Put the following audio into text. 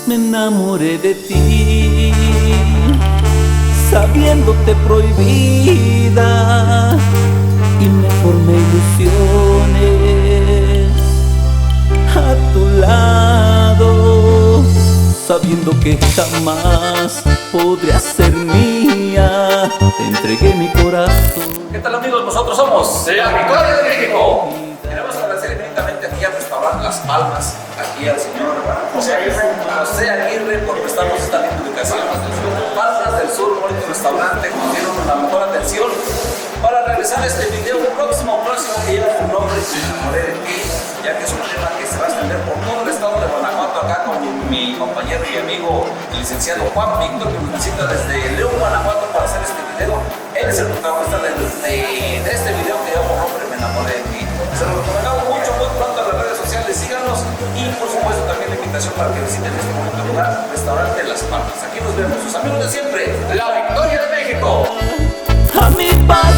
Me enamoré de ti, sabiéndote prohibida, y me formé ilusiones a tu lado, sabiendo que jamás podría ser mía. Te entregué mi corazón. ¿Qué tal, amigos? Nosotros somos La Victoria de México. Queremos agradecer infinitamente aquí al restaurante Las Palmas, aquí al señor José Aguirre por prestarnos esta linda ubicación. Palmas del Sur, un bonito restaurante, que nos dieron la mejor atención para realizar este video próximo que lleva su nombre, Me enamoré de ti, ya que es un tema que se va a extender por todo el estado de Guanajuato, acá con mi compañero y amigo, el licenciado Juan Víctor, que nos visita desde León, Guanajuato, para hacer este video. Él es el protagonista de este video que lleva por nombre Me enamoré de ti. Se lo recomendamos mucho, muy pronto en las redes sociales, síganos, y por supuesto también la invitación para que visiten este bonito lugar, restaurante Las Palmas. Aquí nos vemos, sus amigos de siempre, La Victoria de México. A mi paz